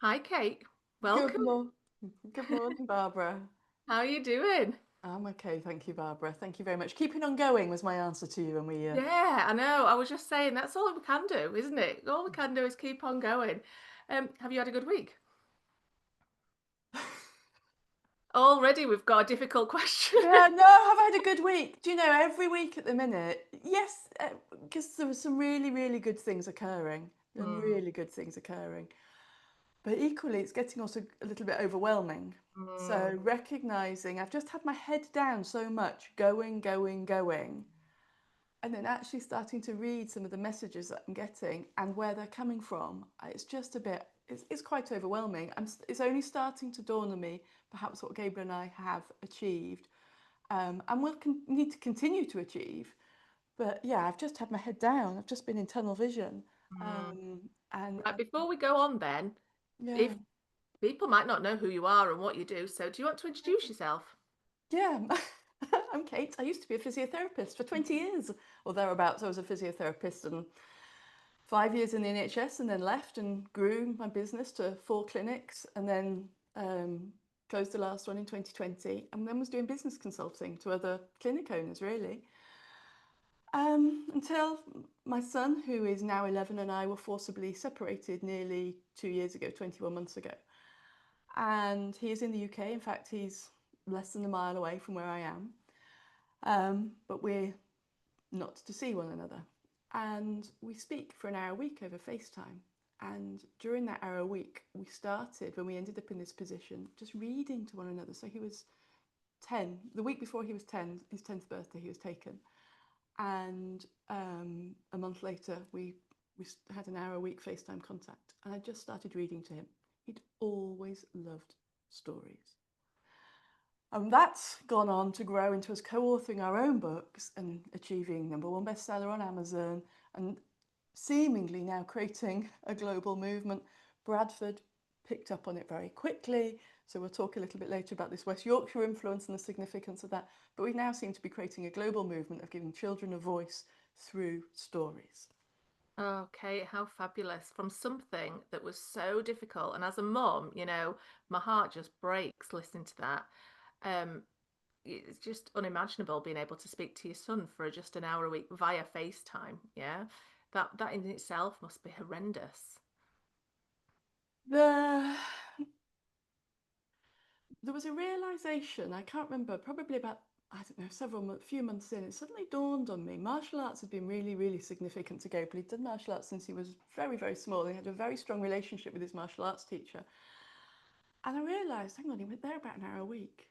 Hi, Kate. Good Welcome. morning. Good morning, Barbara. How are you doing? I'm okay, thank you, Barbara. Thank you very much. Keeping on going was my answer to you, and we. Yeah, I know. I was just saying that's all we can do, isn't it? All we can do is keep on going. Have you had a good week? Already we've got a difficult question. Yeah, no, have I had a good week? Do you know, every week at the minute, yes, because there were some really, really good things occurring. Some Mm, really good things occurring. But equally, it's getting also a little bit overwhelming. mm, So recognizing I've just had my head down so much, going, going, going. And then actually starting to read some of the messages that I'm getting and where they're coming from, it's just a bit, it's quite overwhelming. It's only starting to dawn on me, perhaps what Gabriel and I have achieved, and will need to continue to achieve. But yeah, I've just had my head down. I've just been in tunnel vision. mm. Um, and, Right, and before we go on then, yeah, if people might not know who you are and what you do, so do you want to introduce yourself? yeah. I'm Kate. I used to be a physiotherapist for 20 years or thereabouts. I was a physiotherapist and 5 years in the NHS and then left and grew my business to 4 clinics and then closed the last one in 2020 and then was doing business consulting to other clinic owners really. Until my son, who is now 11, and I were forcibly separated nearly 2 years ago, 21 months ago. And he is in the UK. In fact, he's less than a mile away from where I am. But we're not to see one another. And we speak for an hour a week over FaceTime. And during that hour a week, we started, when we ended up in this position, just reading to one another. So he was 10. The week before he was 10, his 10th birthday, he was taken. And a month later, we had an hour a week FaceTime contact. And I just started reading to him. He'd always loved stories. And that's gone on to grow into us co-authoring our own books and achieving #1 bestseller on Amazon and seemingly now creating a global movement. Bradford picked up on it very quickly. So we'll talk a little bit later about this West Yorkshire influence and the significance of that. But we now seem to be creating a global movement of giving children a voice through stories. Okay, how fabulous. From something that was so difficult. And as a mum, my heart just breaks listening to that. Um, it's just unimaginable being able to speak to your son for just an hour a week via FaceTime. Yeah. That in itself must be horrendous. The, there was a realization, I can't remember, probably about, I don't know, few months in, it suddenly dawned on me. Martial arts had been really, really significant to Gabriel. He'd done martial arts since he was very, very small. He had a very strong relationship with his martial arts teacher. And I realised, hang on, he went there about an hour a week.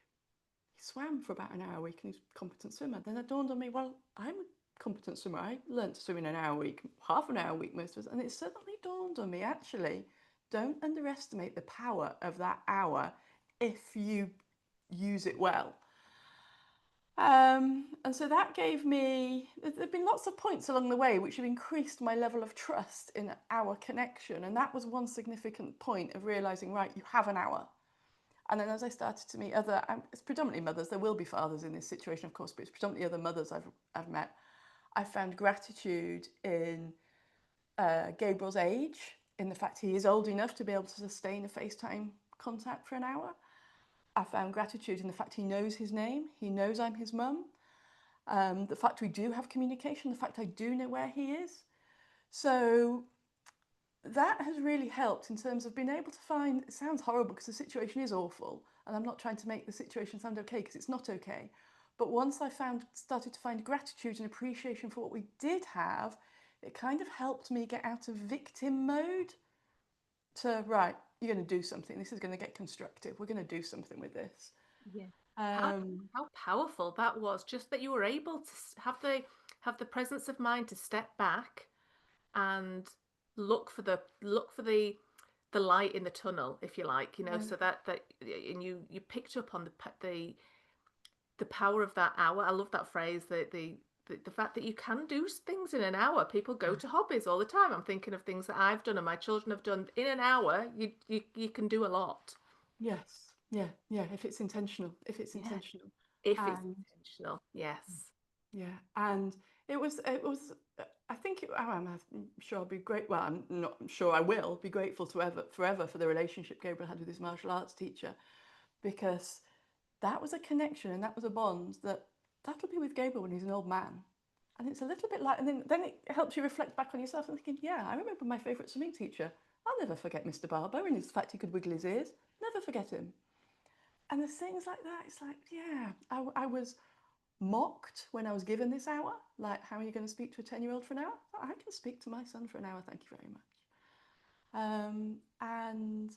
He swam for about an hour a week and he's a competent swimmer. Then it dawned on me, well, I'm a competent swimmer. I learnt to swim in an hour a week, half an hour a week most of us. And it suddenly dawned on me, actually, don't underestimate the power of that hour if you use it well. And so that gave me, there have been lots of points along the way which have increased my level of trust in our connection. And that was one significant point of realizing, right, you have an hour. And then as I started to meet other, it's predominantly mothers, there will be fathers in this situation, of course, but it's predominantly other mothers I've met. I found gratitude in Gabriel's age, in the fact he is old enough to be able to sustain a FaceTime contact for an hour. I found gratitude in the fact he knows his name, he knows I'm his mum, the fact we do have communication, the fact I do know where he is. So that has really helped in terms of being able to find, it sounds horrible because the situation is awful, and I'm not trying to make the situation sound okay because it's not okay. But once I started to find gratitude and appreciation for what we did have, it kind of helped me get out of victim mode to, right, you're going to do something. This is going to get constructive. We're going to do something with this. Yeah. How Um, how powerful that was. Just that you were able to have the presence of mind to step back and look for the light in the tunnel, if you like, yeah, so that and you picked up on the power of that hour. I love that phrase, the fact that you can do things in an hour. People go yeah. to hobbies all the time. I'm thinking of things that I've done and my children have done in an hour. You can do a lot. Yes, yeah, yeah. If it's intentional, if it's Yeah. intentional, If it's and intentional. Yes. yeah, and it was. I think I'm sure I'll be great. Well, I'm not sure I will be grateful to forever for the relationship Gabriel had with his martial arts teacher, because that was a connection and that was a bond that'll be with Gabriel when he's an old man. And it's a little bit like, and then it helps you reflect back on yourself and thinking, yeah, I remember my favourite swimming teacher. I'll never forget Mr. Barber and the fact he could wiggle his ears. Never forget him. And there's things like that. It's like, yeah, I was mocked when I was given this hour. Like, how are you going to speak to a 10-year-old for an hour? I can speak to my son for an hour, thank you very much. And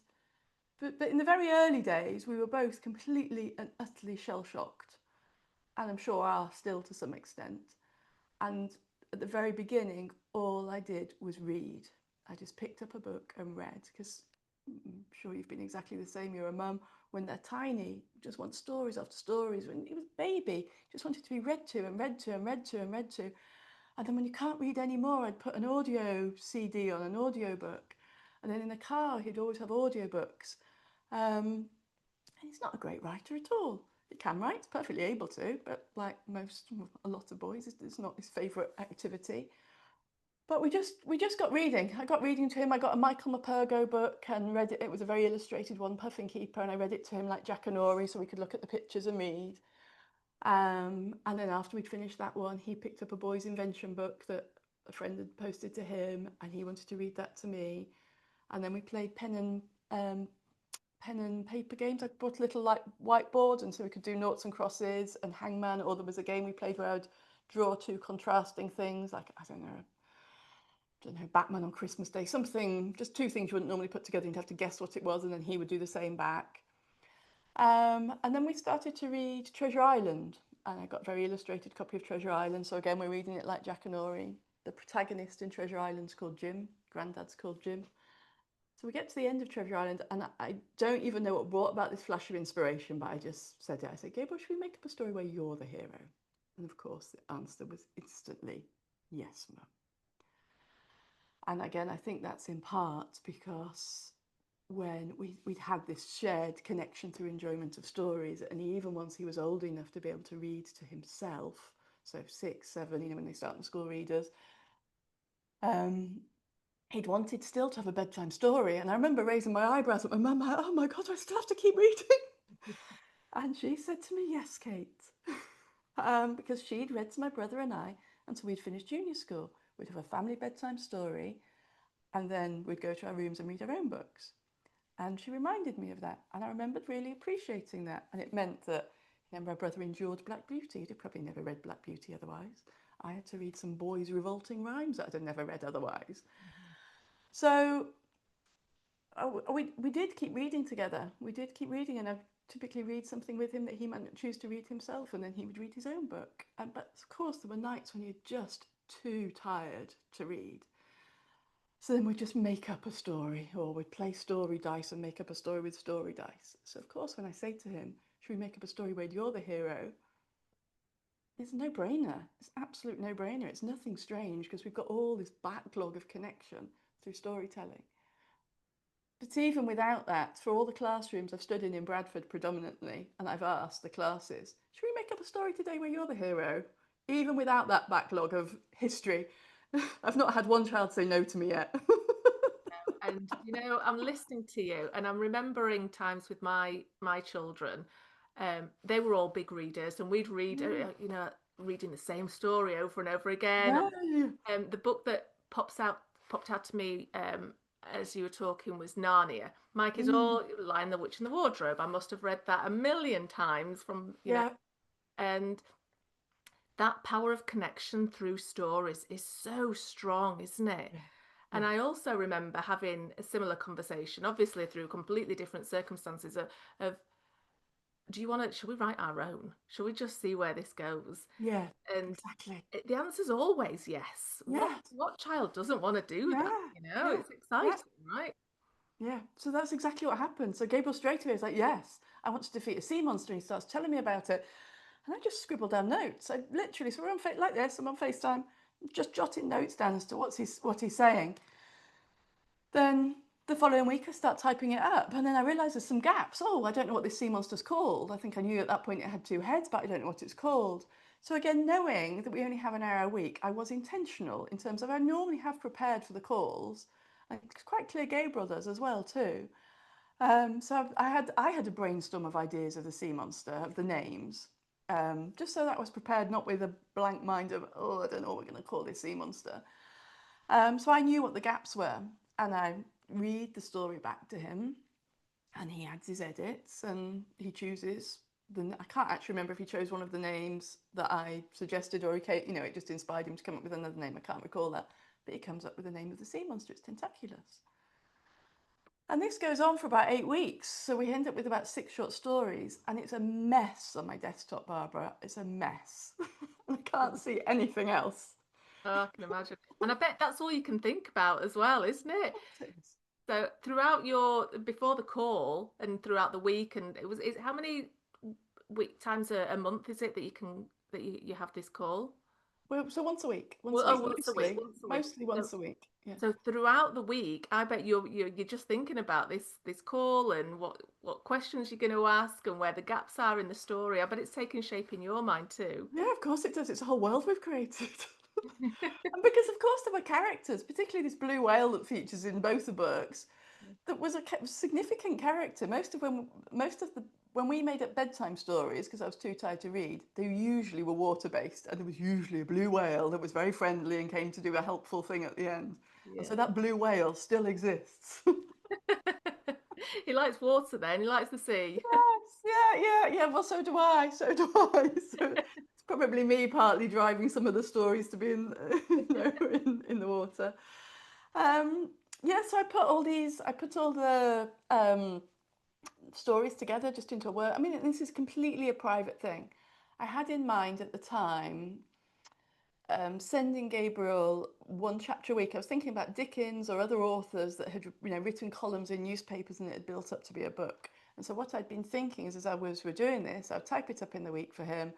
but in the very early days, we were both completely and utterly shell shocked, and I'm sure are still to some extent. And at the very beginning, all I did was read. I just picked up a book and read, because I'm sure you've been exactly the same. You're a mum. When they're tiny, just want stories after stories. When he was a baby, just wanted to be read to and read to and read to and read to. And then when you can't read anymore, I'd put an audio CD on, an audio book. And then in the car, he'd always have audiobooks. And he's not a great writer at all. He can write, he's perfectly able to, but like a lot of boys, it's not his favourite activity. But we just got reading. I got reading to him. I got a Michael Mapergo book and read it. It was a very illustrated one, Puffin Keeper, and I read it to him like Jackanory, so we could look at the pictures and read. And then after we'd finished that one, he picked up a boy's invention book that a friend had posted to him, and he wanted to read that to me. And then we played pen and paper games. I brought a little like whiteboard, and so we could do noughts and crosses and hangman. Or there was a game we played where I'd draw two contrasting things, like I don't know, Batman on Christmas Day, something, just two things you wouldn't normally put together. You'd have to guess what it was, and then he would do the same back. And then we started to read Treasure Island, and I got a very illustrated copy of Treasure Island. So again, we're reading it like Jackanory. The protagonist in Treasure Island is called Jim. Granddad's called Jim. So we get to the end of Treasure Island, and I don't even know what brought about this flash of inspiration, but I just said it. I said, Gabriel, should we make up a story where you're the hero? And of course, the answer was instantly, yes, Mum. And again, I think that's in part because when we'd had this shared connection through enjoyment of stories, and even once he was old enough to be able to read to himself, so 6, 7, when they start in school readers, he'd wanted still to have a bedtime story. And I remember raising my eyebrows at my mum, like, oh my God, I still have to keep reading. And she said to me, yes, Kate. Because she'd read to my brother and I until we'd finished junior school. We'd have a family bedtime story, and then we'd go to our rooms and read our own books. And she reminded me of that. And I remembered really appreciating that. And it meant that my brother endured Black Beauty. He'd probably never read Black Beauty otherwise. I had to read some boys' revolting rhymes that I'd never read otherwise. So we did keep reading together. We did keep reading, and I'd typically read something with him that he might choose to read himself, and then he would read his own book. But of course, there were nights when you're just too tired to read. So then we'd just make up a story, or we'd play story dice and make up a story with story dice. So of course, when I say to him, should we make up a story where you're the hero? It's a no-brainer. It's an absolute no-brainer. It's nothing strange, because we've got all this backlog of connection through storytelling. But even without that, for all the classrooms I've studied in Bradford predominantly, and I've asked the classes, should we make up a story today where you're the hero? Even without that backlog of history, I've not had one child say no to me yet. And I'm listening to you, and I'm remembering times with my children. They were all big readers, and we'd read, reading the same story over and over again. Yeah, The book that popped out to me as you were talking was Narnia. Mike is mm, all Lion, the Witch, and the Wardrobe. I must have read that a million times yeah, and that power of connection through stories is so strong, isn't it? yeah, And yeah, I also remember having a similar conversation, obviously through completely different circumstances, of do you want to, shall we write our own? Shall we just see where this goes? yeah, And exactly. the answer's always yes. Yeah, What child doesn't want to do that? yeah, yeah, It's yeah, exciting, right? yeah. So that's exactly what happened. So Gabriel straight away is like, yes, I want to defeat a sea monster. And he starts telling me about it. And I just scribble down notes. I literally, so we're on like this, I'm on FaceTime, just jotting notes down as to what he's saying. Then the following week I start typing it up, and then I realise there's some gaps. Oh, I don't know what this sea monster's called. I think I knew at that point it had two heads, but I don't know what it's called. So again, knowing that we only have an hour a week, I was intentional in terms of I normally have prepared for the calls, and it's quite clear Gabriel does as well too. So I had a brainstorm of ideas of the sea monster, of the names, just so that I was prepared, not with a blank mind of, oh, I don't know what we're going to call this sea monster. So I knew what the gaps were, and I read the story back to him, and he adds his edits, and he chooses. I can't actually remember if he chose one of the names that I suggested, or it just inspired him to come up with another name. I can't recall that, but he comes up with the name of the sea monster. It's Tentaculus. And this goes on for about 8 weeks. So we end up with about 6 short stories. And it's a mess on my desktop, Barbara. It's a mess. I can't see anything else. Oh, I can imagine. And I bet that's all you can think about as well, isn't it? So throughout before the call and throughout the week, and how many week times a month is it that you have this call? Well, so once a week, Well, oh, once a week, mostly, once a week. mostly So once a week. Yeah. so throughout the week, I bet you're just thinking about this call and what questions you're going to ask and where the gaps are in the story. I bet it's taking shape in your mind too. Yeah, of course it does. It's a whole world we've created. And because, of course, there were characters, particularly this blue whale that features in both the books, that was a significant character. When we made up bedtime stories, because I was too tired to read, they usually were water based, and there was usually a blue whale that was very friendly and came to do a helpful thing at the end. And so Yeah. that blue whale still exists. He likes water then, he likes the sea. Yes, yeah. Well, so do I. So do I. So it's probably me partly driving some of the stories to be in the water. Um, yeah, so I put all the stories together just into a word. I mean, this is completely a private thing. I had in mind at the time sending Gabriel one chapter a week. I was thinking about Dickens or other authors that had written columns in newspapers and it had built up to be a book. And so what I'd been thinking is, as we're doing this, I'd type it up in the week for him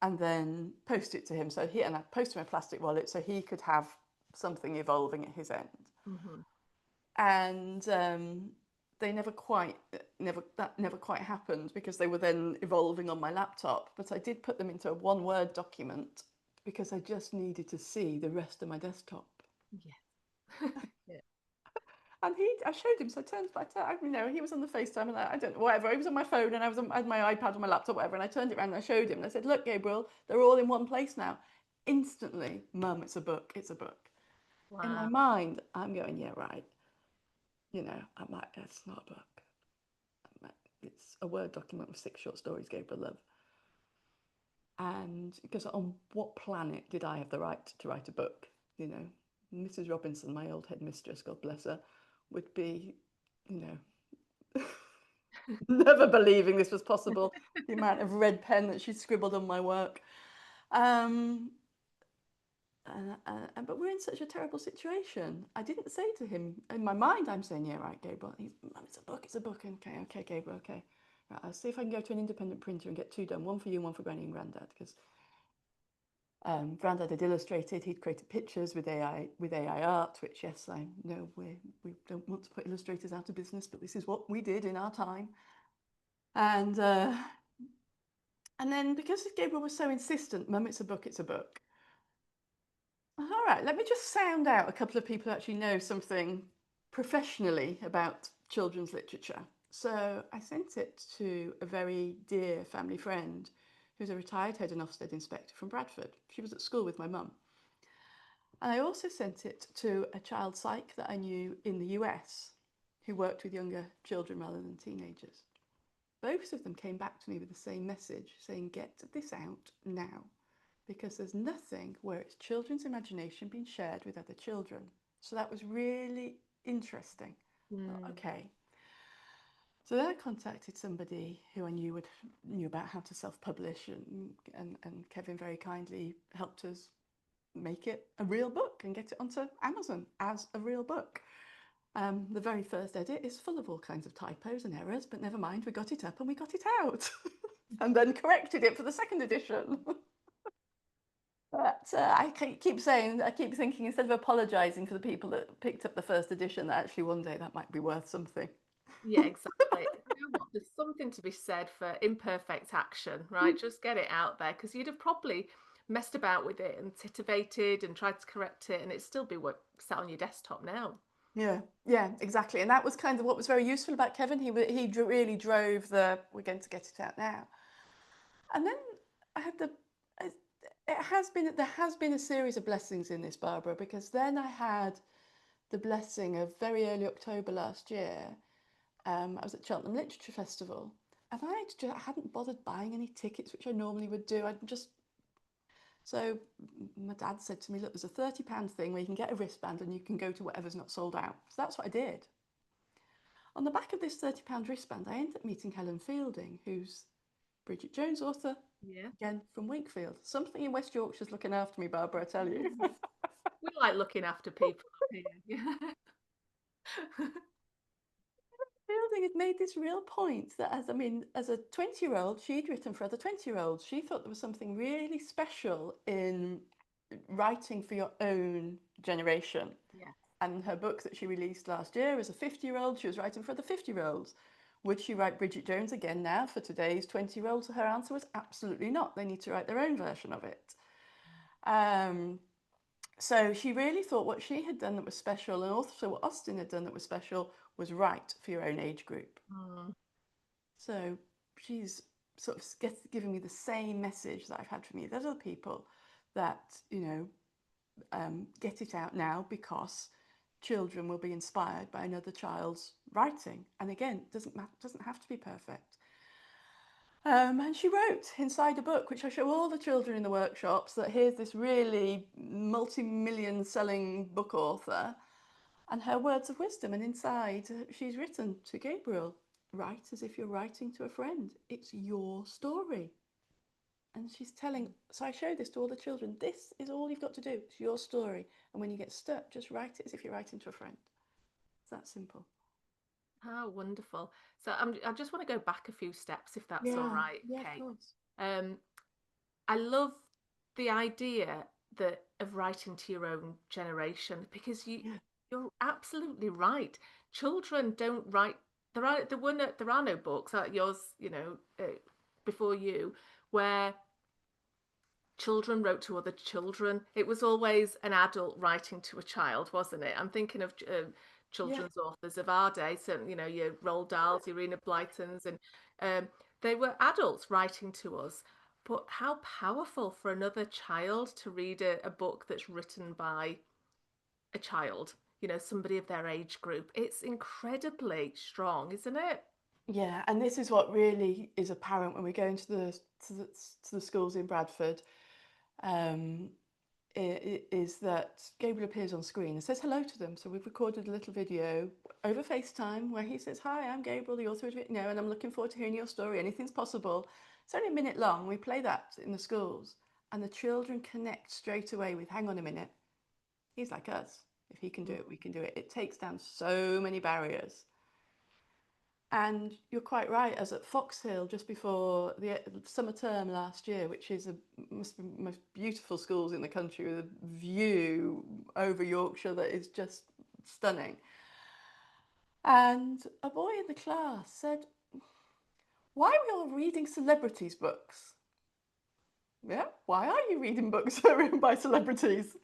and then post it to him. And I'd post him a plastic wallet so he could have something evolving at his end. Mhm. And they never quite happened because they were then evolving on my laptop. But I did put them into a one-word document because I just needed to see the rest of my desktop. Yeah. Yeah. And I showed him, so he was on the FaceTime and I don't know, whatever. He was on my phone and I had my iPad on my laptop, whatever. And I turned it around and I showed him and I said, look, Gabriel, they're all in one place now. Instantly, Mum, it's a book, it's a book. In my Wow. mind, I'm going, yeah, right. It's not a book. It's a Word document with 6 short stories, Gabriel Love. And because on what planet did I have the right to write a book? Mrs. Robinson, my old headmistress, God bless her, would be, never believing this was possible. The amount of red pen that she scribbled on my work. Um, but we're in such a terrible situation. I didn't say to him, in my mind, I'm saying, yeah, right, Gabriel. Mum, it's a book. Okay, Gabriel, okay. Right, I'll see if I can go to an independent printer and get 2 done, one for you, one for Granny and Grandad, because Grandad had illustrated, he'd created pictures with AI art, which, yes, I know we don't want to put illustrators out of business, but this is what we did in our time. And then because Gabriel was so insistent, Mum, it's a book, it's a book. All right, let me just sound out a couple of people who actually know something professionally about children's literature. So I sent it to a very dear family friend who's a retired head and Ofsted inspector from Bradford. She was at school with my mum. And I also sent it to a child psych that I knew in the US who worked with younger children rather than teenagers. Both of them came back to me with the same message saying, get this out now, because there's nothing where it's children's imagination being shared with other children. So that was really interesting. Mm. Okay. So then I contacted somebody who I knew about how to self-publish, and Kevin very kindly helped us make it a real book and get it onto Amazon as a real book. The very first edit is full of all kinds of typos and errors, but never mind, we got it up and we got it out. And then corrected it for the second edition. But I keep thinking, instead of apologising for the people that picked up the first edition, that actually one day that might be worth something. Yeah, exactly. what? There's something to be said for imperfect action, right? Just get it out there because you'd have probably messed about with it and titivated and tried to correct it, and it'd still be what sat on your desktop now. Yeah, yeah, exactly. And that was kind of what was very useful about Kevin. Really drove the we're going to get it out now. And then I had there has been a series of blessings in this, Barbara, because then I had the blessing of very early October last year. I was at Cheltenham Literature Festival, and I hadn't bothered buying any tickets, which I normally would do. I'd just so my dad said to me, "Look, there's a £30 thing where you can get a wristband and you can go to whatever's not sold out." So that's what I did. On the back of this £30 wristband, I ended up meeting Helen Fielding, who's Bridget Jones' author, Yeah. again from Wakefield. Something in West Yorkshire's looking after me, Barbara, I tell you. Mm. We like looking after people up here. Yeah. Fielding had made this real point that, as a 20-year-old, she'd written for other 20-year-olds. She thought there was something really special in writing for your own generation. Yeah. And her book that she released last year as a 50-year-old, she was writing for the 50-year-olds. Would she write Bridget Jones again now for today's 20-year-olds? Her answer was absolutely not. They need to write their own version of it. So she really thought what she had done that was special, and also what Austin had done that was special, was right for your own age group. Mm. So she's sort of giving me the same message that I've had from these other people, that, get it out now because children will be inspired by another child's writing. And again, it doesn't have to be perfect. And she wrote inside a book, which I show all the children in the workshops, that here's this really multi-million selling book author and her words of wisdom. And inside, she's written to Gabriel, write as if you're writing to a friend. It's your story. And she's telling, so I show this to all the children. This is all you've got to do. It's your story. And when you get stuck, just write it as if you're writing to a friend. It's that simple. How wonderful. So I just want to go back a few steps, if that's all Yeah, right, yeah, of Kate. course. Um, I love the idea that of writing to your own generation because Yeah, you're absolutely right. Children don't write. There are no books like yours, before you, where children wrote to other children. It was always an adult writing to a child, wasn't it? I'm thinking of yeah. children's authors of our day, so your Roald Dahls, your Enid Blytons, and um, they were adults writing to us. But how powerful for another child to read a book that's written by a child, somebody of their age group. It's incredibly strong, isn't it? Yeah, and this is what really is apparent when we go into the schools in Bradford. Um, is that Gabriel appears on screen and says hello to them. So we've recorded a little video over FaceTime where he says, "Hi, I'm Gabriel, the author of it, and I'm looking forward to hearing your story. Anything's possible." It's only a minute long. We play that in the schools, and the children connect straight away with, "Hang on a minute, he's like us. If he can do it, we can do it." It takes down so many barriers. And you're quite right, as at Foxhill just before the summer term last year, which is must be the most beautiful schools in the country with a view over Yorkshire that is just stunning. And a boy in the class said, "Why are we all reading celebrities' books?" Yeah, why are you reading books that are written by celebrities?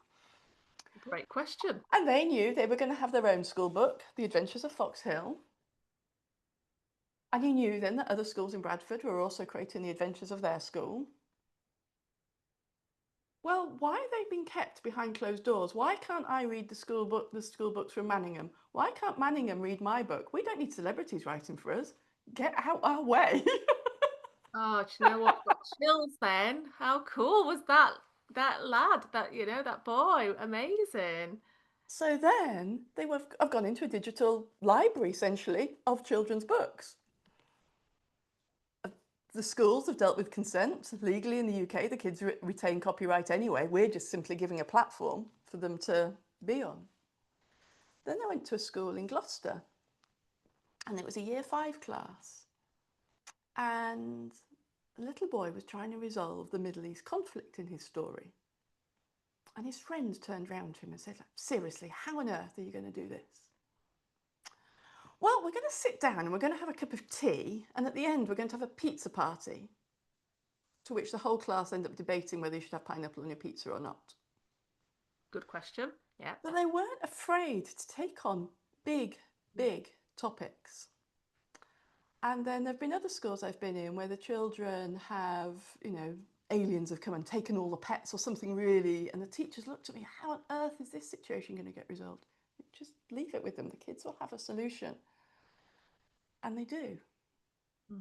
Great question. And they knew they were going to have their own school book, The Adventures of Foxhill. And he knew then that other schools in Bradford were also creating the adventures of their school. Well, why are they being kept behind closed doors? Why can't I read the school books from Manningham? Why can't Manningham read my book? We don't need celebrities writing for us. Get out our way. Oh, do you know what? Got chills then. How cool was that lad, that boy? Amazing. So then have gone into a digital library essentially of children's books. The schools have dealt with consent legally in the UK. The kids retain copyright anyway. We're just simply giving a platform for them to be on. Then I went to a school in Gloucester, and it was a year 5 class. And a little boy was trying to resolve the Middle East conflict in his story. And his friend turned round to him and said, "Seriously, how on earth are you going to do this?" well, we're going to sit down and we're going to have a cup of tea, and at the end, we're going to have a pizza party, to which the whole class end up debating whether you should have pineapple on your pizza or not. Good question. Yeah. But they weren't afraid to take on big, big topics. And then there have been other schools I've been in where the children have, aliens have come and taken all the pets or something really, and the teachers looked at me, how on earth is this situation going to get resolved? Just leave it with them. The kids will have a solution. And they do. Mm.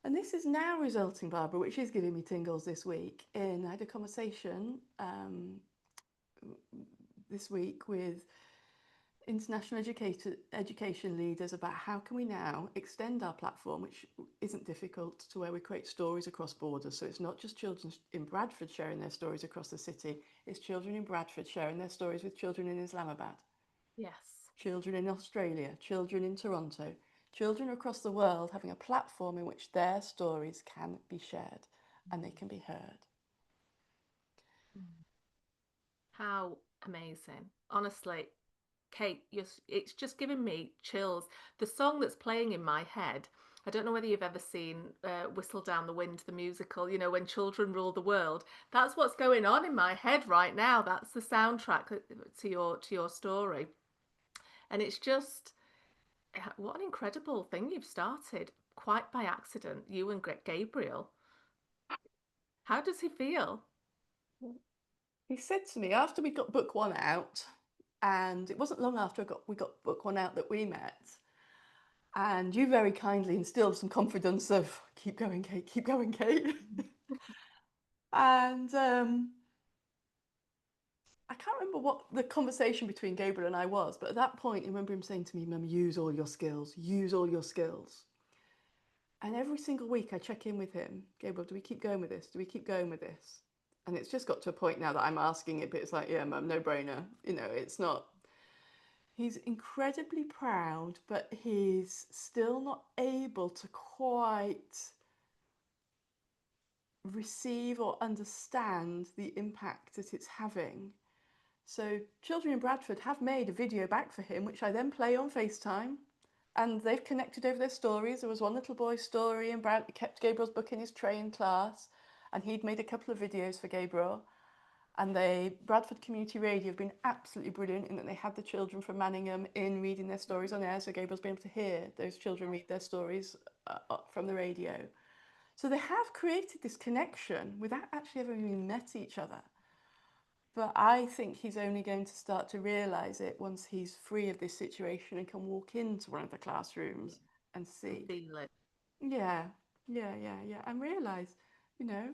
And this is now resulting, Barbara, which is giving me tingles this week, in I had a conversation this week with international education leaders about how can we now extend our platform, which isn't difficult, to where we create stories across borders. So it's not just children in Bradford sharing their stories across the city, it's children in Bradford sharing their stories with children in Islamabad, Yes. children in Australia, children in Toronto, children across the world having a platform in which their stories can be shared and they can be heard. Mm. How amazing. Honestly, Kate, it's just giving me chills. The song that's playing in my head, I don't know whether you've ever seen Whistle Down the Wind, the musical, when children rule the world. That's what's going on in my head right now. That's the soundtrack to your story. And it's just what an incredible thing you've started quite by accident, you and Gabriel. How does he feel? He said to me after we got book one out, and it wasn't long after we got book one out that we met, and you very kindly instilled some confidence of keep going, Kate, keep going, Kate. And I can't remember what the conversation between Gabriel and I was, but at that point, I remember him saying to me, Mum, use all your skills, use all your skills. And every single week I check in with him, Gabriel, do we keep going with this? Do we keep going with this? And it's just got to a point now that I'm asking it, but it's like, yeah, Mum, no brainer. It's not. He's incredibly proud, but he's still not able to quite receive or understand the impact that it's having. So children in Bradford have made a video back for him, which I then play on FaceTime, and they've connected over their stories. There was one little boy's story, and Brad kept Gabriel's book in his tray in class, and he'd made a couple of videos for Gabriel. And Bradford Community Radio have been absolutely brilliant in that they had the children from Manningham in reading their stories on air, so Gabriel's been able to hear those children read their stories from the radio. So they have created this connection without actually ever even met each other. But I think he's only going to start to realise it once he's free of this situation and can walk into one of the classrooms and And see. feel it. Yeah, yeah. And realise, you know,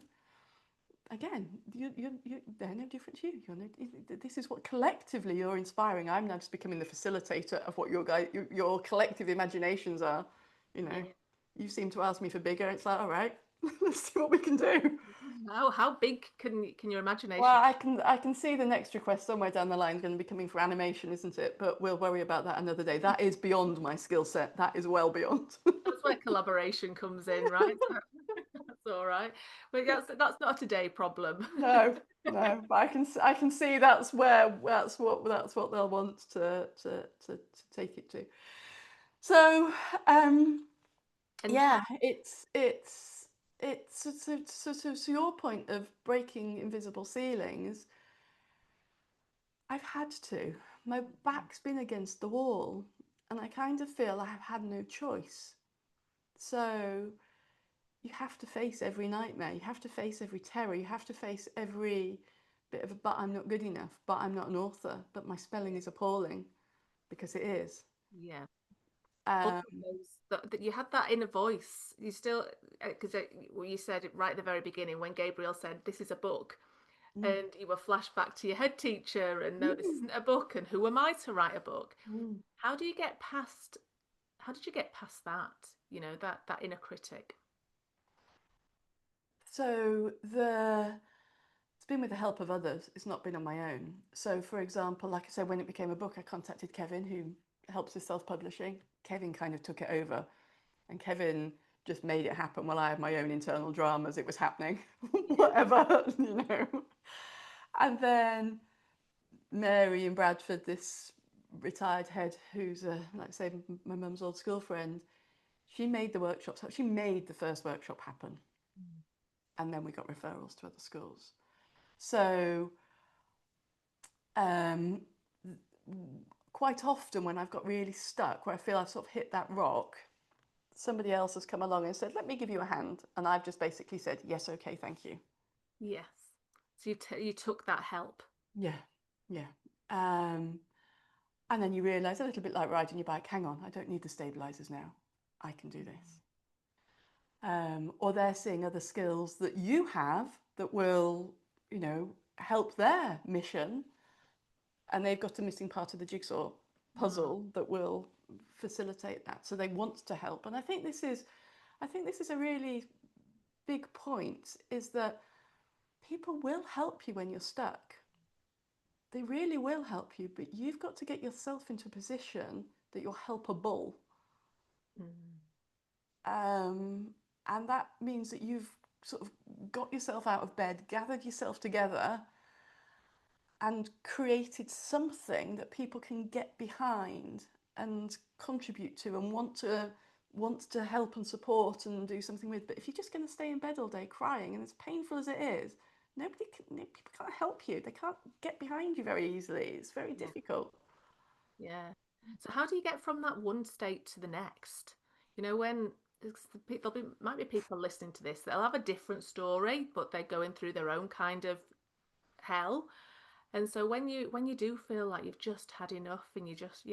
again, they're no different to you. This is what collectively you're inspiring. I'm now just becoming the facilitator of what your collective imaginations are. You know, Yeah. you seem to ask me for bigger. It's like, all right, let's see what we can do. How big can your Well, imagination? I can see the next request somewhere down the line is going to be coming for animation, isn't it? But we'll worry about that another day. That is beyond my skill set. That is well beyond. That's where collaboration comes in, right? That's all right. But that's not a today problem. No, no, but I can see that's what they'll want to take it to. So And how? yeah, it's so your point of breaking invisible ceilings. I've had to. My back's been against the wall, and I kind of feel I have had no choice. So you have to face every nightmare. You have to face every terror. You have to face every bit of a but I'm not good enough, but I'm not an author, but my spelling is appalling because it is. Yeah. All Um, of that you had that inner voice. You still, because you said it right at the very beginning when Gabriel said, "This is a book," mm, and you were flashed back to your head teacher, and no, this mm, isn't a book, and who am I to write a book? mm. How do you get past? How did you get past that? That inner critic. So it's been with the help of others. It's not been on my own. So, for example, like I said, when it became a book, I contacted Kevin, who helps with self-publishing. Kevin kind of took it over, and Kevin just made it happen while I had my own internal dramas. It was happening, Yeah. whatever. And then Mary in Bradford, this retired head who's like I say, my mum's old school friend. She made the workshops. She made the first workshop happen, Mm. and then we got referrals to other schools. So um, quite often when I've got really stuck, where I feel I've sort of hit that rock, somebody else has come along and said, "Let me give you a hand," and I've just basically said, "Yes, okay, thank you." Yes. So you took that help. Yeah, yeah. Um, and then you realise a little bit like riding your bike. Hang on, I don't need the stabilisers now. I can do this. Or they're seeing other skills that you have that will, help their mission, and they've got a missing part of the jigsaw Mm. puzzle that will facilitate that. So they want to help, and I think this is a really big point: is that people will help you when you're stuck. They really will help you, but you've got to get yourself into a position that you're helpable. Mm. Um, and that means that you've sort of got yourself out of bed, gathered yourself together, and created something that people can get behind and contribute to and want to help and support and do something with. But if you're just going to stay in bed all day crying, and as painful as it is, people can't help you. They can't get behind you very easily. It's very Yeah. difficult. Yeah. So how do you get from that one state to the next? When there'll be might be people listening to this, they'll have a different story, but they're going through their own kind of hell. And so when you do feel like you've just had enough and you just,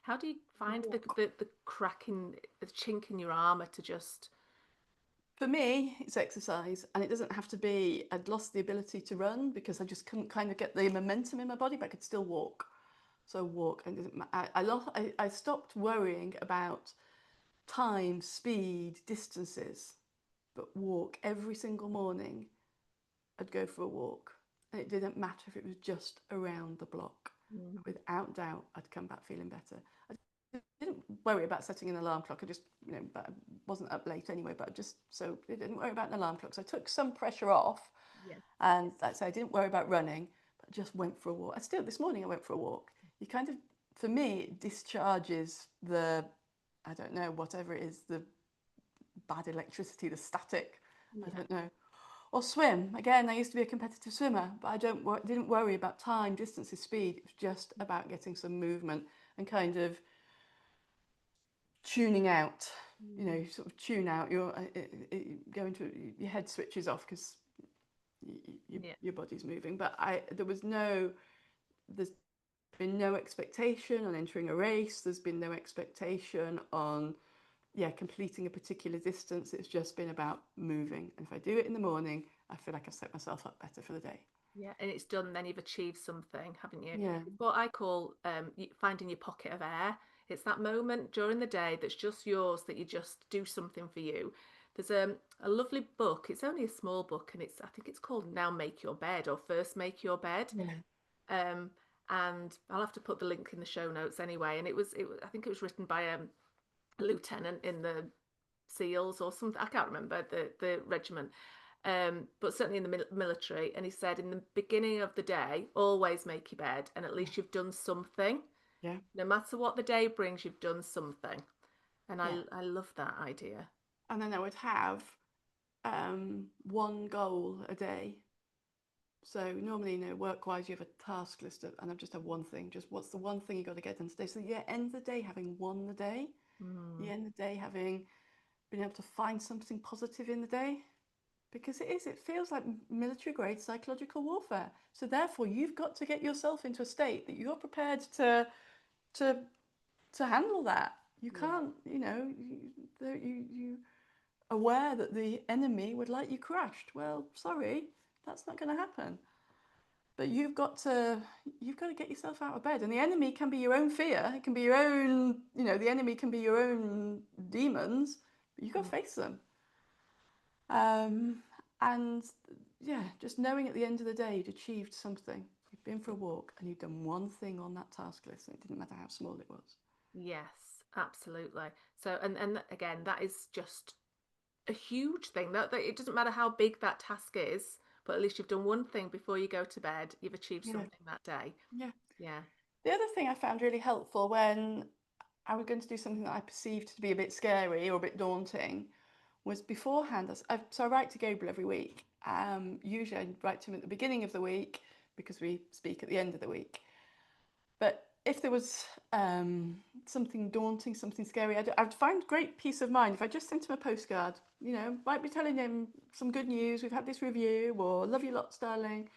how do you find Walk. the crack in the chink in your armor to just For me, it's exercise, and it doesn't have to be. I'd lost the ability to run because I just couldn't kind of get the momentum in my body, but I could still walk. So walk, and I stopped worrying about time, speed, distances, but walk every single morning. I'd go for a walk, and it didn't matter if it was just around the block. mm, Without doubt, I'd come back feeling better. I didn't worry about setting an alarm clock. I just, but I wasn't up late anyway. But I didn't worry about an alarm clock. So I took some pressure off, yeah. and that's I didn't worry about running, but just went for a walk. This morning I went for a walk. You kind of, for me, it discharges the, I don't know, whatever it is, the bad electricity, the static, I Yeah. don't know. Or swim. Again, I used to be a competitive swimmer, but didn't worry about time, distances, speed. It was just about getting some movement and kind of tuning out. Mm, Sort of tune out. Go into your head switches off because yeah. your body's moving. But there's been no expectation on entering a race. There's been no expectation on completing a particular distance. It's just been about moving. And if I do it in the morning, I feel like I've set myself up better for the day. Yeah, and it's done, then you've achieved something, haven't you? Yeah, It's what I call finding your pocket of air. It's that moment during the day that's just yours that you just do something for you. There's a lovely book. It's only a small book, and I think it's called Now Make Your Bed or First Make Your Bed. yeah, Um, and I'll have to put the link in the show notes anyway. And it was I think it was written by a lieutenant in the SEALs or something. I can't remember the regiment, but certainly in the military. And he said, in the beginning of the day, always make your bed, and at yeah, least you've done something. yeah, No matter what the day brings, you've done something. And yeah. I love that idea. And then I would have one goal a day. So normally, work-wise, you have a task list, and I've just had one thing. Just what's the one thing you got to get done today? So yeah, end the day having won the day. You Mm, end the day having been able to find something positive in the day. Because it feels like military grade psychological warfare. So therefore, you've got to get yourself into a state that you're prepared to to handle that. You yeah. can't, you aware that the enemy would like you crushed. Well, sorry, that's not going to happen. But you've got to get yourself out of bed. And the enemy can be your own fear. It can be your own, the enemy can be your own demons. But you've got to Mm, face them. Um, and yeah, just knowing at the end of the day you'd achieved something. You'd been for a walk and you'd done one thing on that task list, and it didn't matter how small it was. yes, absolutely. So and again, that is just a huge thing. That it doesn't matter how big that task is, but at least you've done one thing before you go to bed. You've achieved Yeah, something that day. yeah. Yeah. The other thing I found really helpful when I was going to do something that I perceived to be a bit scary or a bit daunting was beforehand. So I write to Gabriel every week. Usually I write to him at the beginning of the week because we speak at the end of the week. But if there was something daunting, something scary, I'd find great peace of mind if I just sent him a postcard. You know, might be telling him some good news. We've had this review, or love you lots, darling.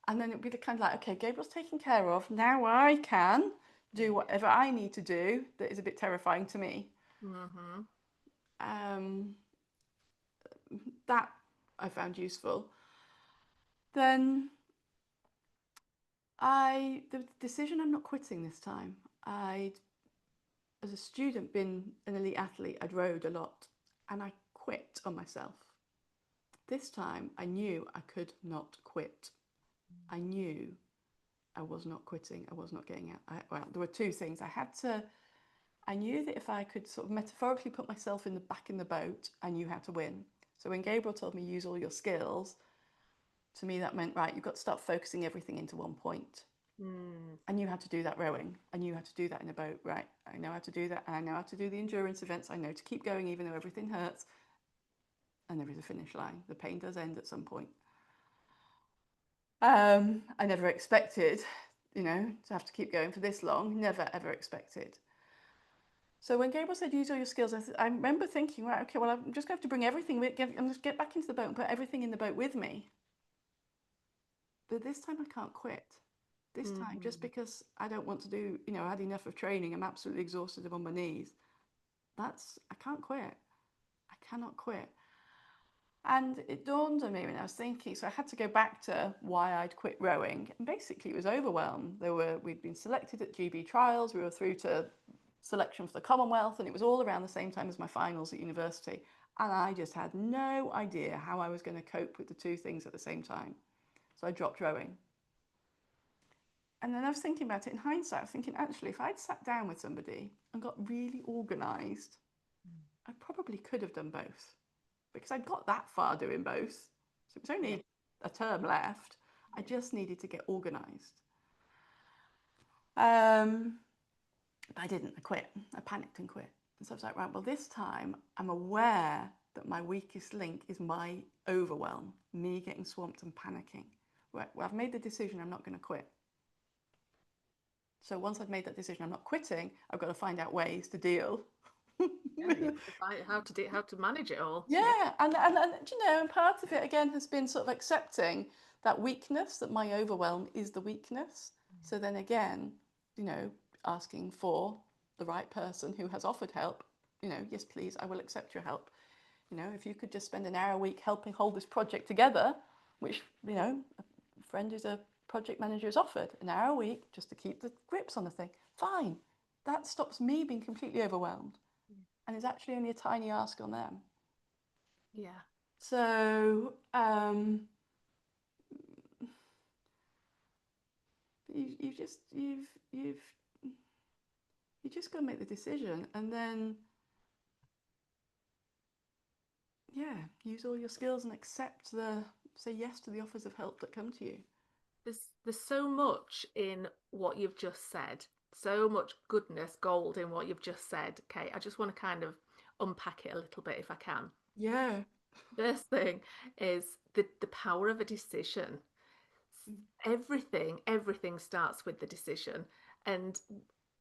And then it'd be the kind of like, okay, Gabriel's taken care of. Now I can do whatever I need to do that is a bit terrifying to me. Mm-hmm. Um, that I found useful. Then the decision I'm not quitting this time. I'd, as a student, been an elite athlete. I'd rowed a lot and I quit on myself. This time I knew I could not quit. I knew I was not quitting. I was not getting out. Well, there were two things. I knew that if I could sort of metaphorically put myself in the back in the boat, I knew how to win. So when Gabriel told me use all your skills, to me that meant right, you've got to start focusing everything into one point. Mm. I knew how to do that rowing. I knew how to do that in a boat. Right, I know how to do that, and I know how to do the endurance events. I know to keep going even though everything hurts, and there is a finish line. The pain does end at some point. I never expected, to have to keep going for this long. Never ever expected. So when Gabriel said use all your skills, I remember thinking, right, okay, well, I'm just going to have to bring everything. I'm just get back into the boat and put everything in the boat with me. But this time I can't quit. This time, just Mm-hmm. because I don't want to do, I had enough of training, I'm absolutely exhausted, I'm on my knees. I can't quit. I cannot quit. And it dawned on me when I was thinking, so I had to go back to why I'd quit rowing. And basically, it was overwhelm. We'd been selected at GB trials, we were through to selection for the Commonwealth, and it was all around the same time as my finals at university. And I just had no idea how I was going to cope with the two things at the same time. So I dropped rowing. And then I was thinking about it in hindsight. I was thinking, actually, if I'd sat down with somebody and got really organised, I probably could have done both because I'd got that far doing both. So it was Yeah. only a term left. I just needed to get organised. Um, but I didn't. I quit. I panicked and quit. And so I was like, right, well, this time I'm aware that my weakest link is my overwhelm, me getting swamped and panicking. Right, well, I've made the decision I'm not going to quit. So once I've made that decision I'm not quitting, I've got to find out ways to deal. Yeah, you have to find how to manage it all. Yeah. Yeah, and part of it again has been sort of accepting that weakness, that my overwhelm is the weakness. So then again, you know, asking for the right person who has offered help, yes, please, I will accept your help. If you could just spend an hour a week helping hold this project together, which, a friend who's a project manager has offered an hour a week just to keep the grips on the thing, fine. That stops me being completely overwhelmed and is actually only a tiny ask on them. Yeah. So you've you just got to make the decision, and then yeah, use all your skills and say yes to the offers of help that come to you. There's so much in what you've just said. So much goodness, gold in what you've just said, Kate. I just want to kind of unpack it a little bit if I can. Yeah, First thing is the power of a decision. Everything starts with the decision. And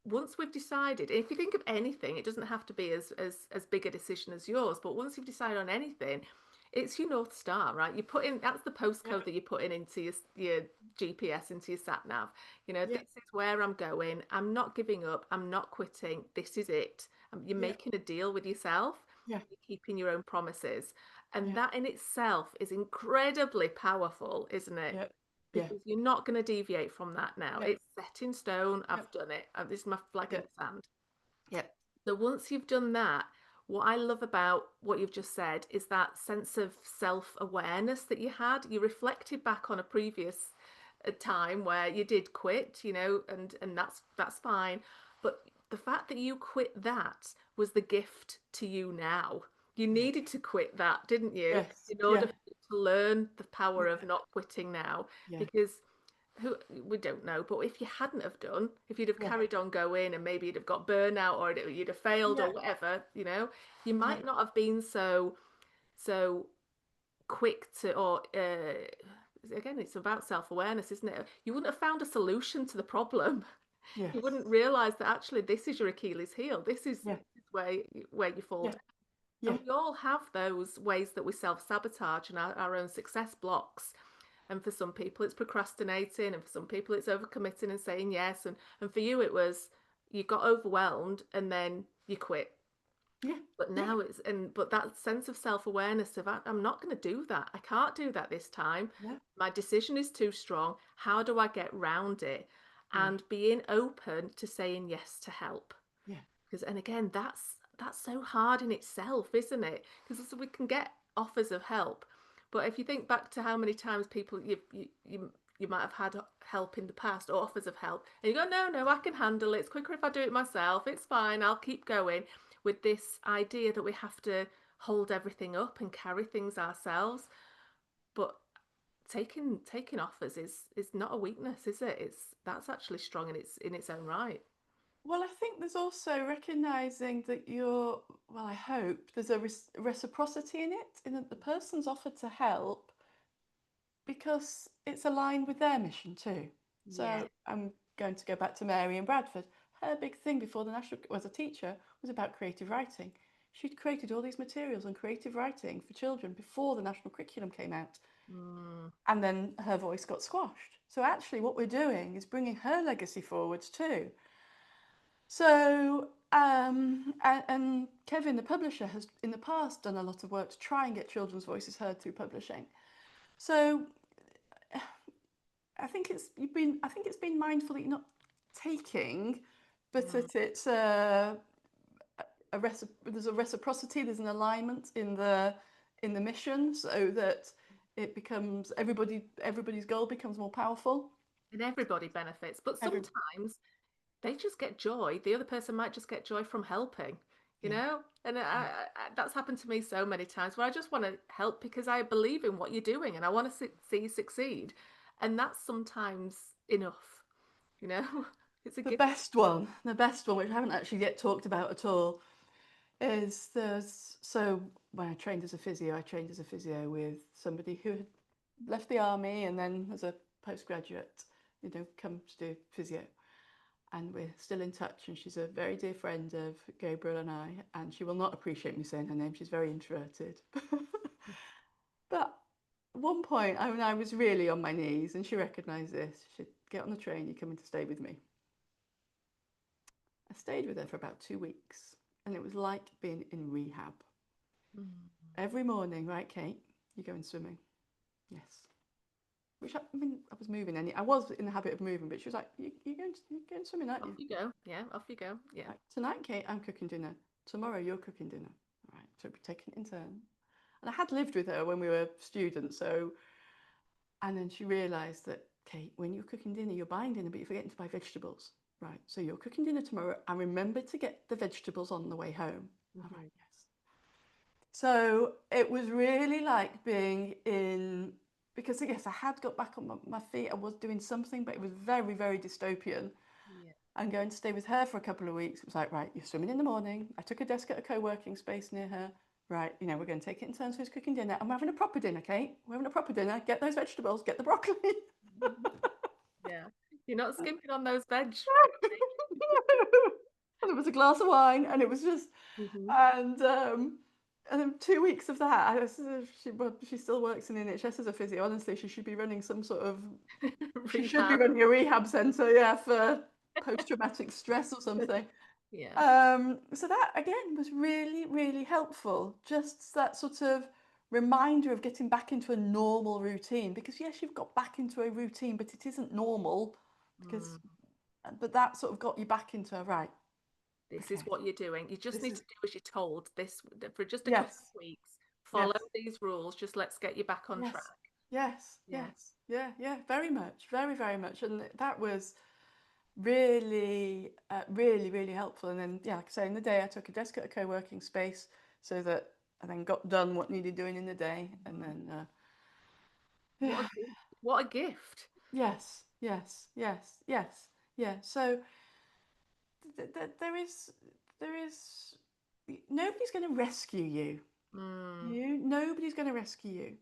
once we've decided, if you think of anything, it doesn't have to be as big a decision as yours, but once you've decided on anything, it's your North Star, right? You put in, that's the yeah, postcode that you put in into your GPS, into your sat nav. yeah, This is where I'm going. I'm not giving up. I'm not quitting. This is it. You're yeah, making a deal with yourself. yeah, You're keeping your own promises. And yeah, that in itself is incredibly powerful, isn't it? yeah, yeah, Because you're not going to deviate from that now. yeah, It's set in stone. yeah, I've done it. This is my flag in yeah, the sand. yeah, So once you've done that, what I love about what you've just said is that sense of self-awareness that you had. You reflected back on a previous time where you did quit, and that's fine. But the fact that you quit that was the gift to you now. You yeah, needed to quit that, didn't you, yes, in order yeah, to learn the power yeah, of not quitting now? yeah, Because who we don't know, but if you hadn't have done, if you'd have Yeah. carried on going and maybe you'd have got burnout or you'd have failed Yeah. or whatever, you Yeah. might not have been so quick to or again, it's about self-awareness, isn't it? You wouldn't have found a solution to the problem. You Yes. wouldn't realize that actually this is your Achilles heel. This is Yeah. where you fall Yeah. down. Yeah. And we all have those ways that we self-sabotage and our own success blocks. And for some people, it's procrastinating, and for some people, it's overcommitting and saying yes. And for you, it was you got overwhelmed and then you quit. Yeah. But Yeah. now but that sense of self-awareness of I'm not going to do that. I can't do that this time. Yeah. My decision is too strong. How do I get round it? Yeah. And being open to saying yes to help. Yeah. Because and again, that's so hard in itself, isn't it? Because we can get offers of help, but if you think back to how many times people you might have had help in the past or offers of help, and you go, no, no, I can handle it. It's quicker if I do it myself. It's fine. I'll keep going. With this idea that we have to hold everything up and carry things ourselves, but taking offers is not a weakness, is it? That's actually strong in its own right. Well, I think there's also recognizing that well, I hope there's a reciprocity in it, in that the person's offered to help because it's aligned with their mission too. Yeah. So I'm going to go back to Mary in Bradford. Her big thing before the national was a teacher was about creative writing. She'd created all these materials on creative writing for children before the national curriculum came out. Mm. And then her voice got squashed. So actually, what we're doing is bringing her legacy forwards too. So, and Kevin, the publisher, has in the past done a lot of work to try and get children's voices heard through publishing. So, I think it's been mindful that you're not taking, but Mm. that it's there's a reciprocity, there's an alignment in the mission, so that it becomes everybody's goal becomes more powerful. And everybody benefits, but Every sometimes they just get joy. The other person might just get joy from helping, you yeah, know? And yeah. that's happened to me so many times where I just want to help because I believe in what you're doing and I want to see you succeed. And that's sometimes enough, you know? It's a gift. The best one, which I haven't actually yet talked about at all, is there's so when I trained as a physio with somebody who had left the army and then as a postgraduate, come to do physio. And we're still in touch, and she's a very dear friend of Gabriel and I, and she will not appreciate me saying her name. She's very introverted. But at one point, I was really on my knees, and she recognised this. She said, "Get on the train, you're coming to stay with me." I stayed with her for about 2 weeks, and it was like being in rehab. Mm. Every morning, right, Kate, you're going swimming. Yes. Which I mean, I was moving, and I was in the habit of moving, but she was like, you're going swimming, aren't Off you? you go. Yeah, off you go. Yeah. Right. Tonight, Kate, I'm cooking dinner. Tomorrow, you're cooking dinner. Right. So we're taking it in turn. And I had lived with her when we were students, so and then she realised that, Kate, when you're cooking dinner, you're buying dinner, but you're forgetting to buy vegetables. Right. So you're cooking dinner tomorrow, and remember to get the vegetables on the way home. I'm like, Hmm. yes. So it was really like being in, because yes, I had got back on my feet. I was doing something, but it was very, very dystopian. Yeah. And going to stay with her for a couple of weeks, it was like, right, you're swimming in the morning. I took a desk at a co-working space near her. Right, we're going to take it in turns who's cooking dinner. And we're having a proper dinner, Kate. We're having a proper dinner. Get those vegetables, get the broccoli. Yeah. You're not skimping on those veg. And it was a glass of wine, and it was just, Hmm. and then 2 weeks of that. She still works in the NHS as a physio. Honestly, she should be running some sort of, she should be Rehab. running a rehab centre, yeah, for post-traumatic stress or something. Yeah. So that again was really, really helpful. Just that sort of reminder of getting back into a normal routine. Because yes, you've got back into a routine, but it isn't normal. Because, Mm. but that sort of got you back into a right. This is Okay, what you're doing. You just this need is to do as you're told. This for just a couple yes, of weeks. Follow yes, these rules. Just let's get you back on track. yes, yes, Yeah. yes, yeah, yeah. Very much, very, very much, and that was really, really, really helpful. And then, yeah, like I say, in the day, I took a desk at a co-working space so that I then got done what needed doing in the day, and Mhm. then, What a gift. What a gift. yes, Yes, yes, yes, yeah. So there is, there is, nobody's going to rescue you. Mm, Nobody's going to rescue you.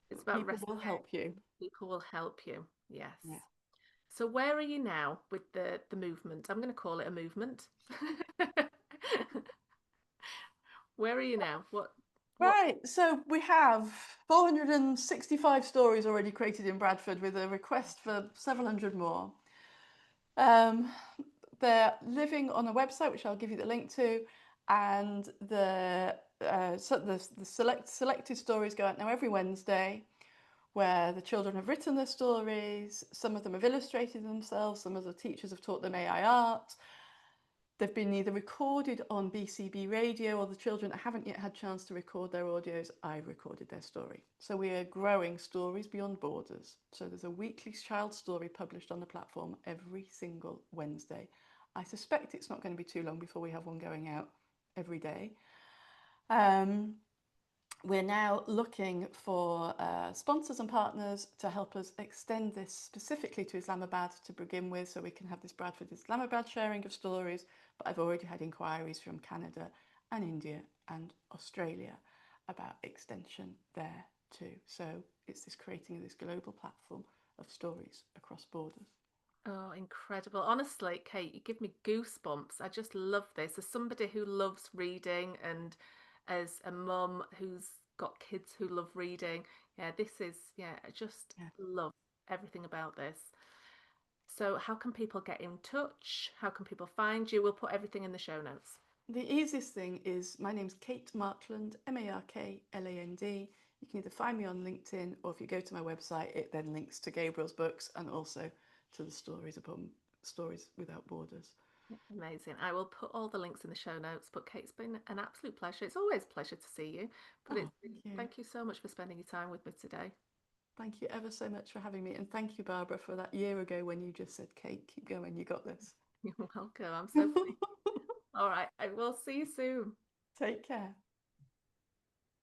it's But about people will rescuing. help you. People will help you. Yes. Yeah. So where are you now with the movement? I'm going to call it a movement. Where are you now? What Right, so we have 465 stories already created in Bradford with a request for several hundred more. Um, they're living on a website, which I'll give you the link to, and the selected stories go out now every Wednesday, where the children have written their stories. Some of them have illustrated themselves. Some of the teachers have taught them AI art. They've been either recorded on BCB radio, or the children that haven't yet had a chance to record their audios, I've recorded their story. So we are growing Stories Beyond Borders. So there's a weekly child story published on the platform every single Wednesday. I suspect it's not going to be too long before we have one going out every day. Um, we're now looking for sponsors and partners to help us extend this specifically to Islamabad to begin with, so we can have this Bradford Islamabad sharing of stories. But I've already had inquiries from Canada and India and Australia about extension there too. So it's this creating of this global platform of stories across borders. Oh, incredible. Honestly, Kate, you give me goosebumps. I just love this. As somebody who loves reading and as a mum who's got kids who love reading, yeah, this is, yeah, I just Yeah. love everything about this. So, how can people get in touch? How can people find you? We'll put everything in the show notes. The easiest thing is my name's Kate Markland, Markland. You can either find me on LinkedIn, or if you go to my website, it then links to Gabriel's books and also to the stories upon Stories Without Borders. Amazing. I will put all the links in the show notes. But Kate, it's been an absolute pleasure. It's always a pleasure to see you. But Oh, thank you. thank you so much for spending your time with me today. Thank you ever so much for having me. And thank you, Barbara, for that year ago when you just said, Kate, keep going, you got this. You're welcome. I'm so pleased. All right. I will see you soon. Take care.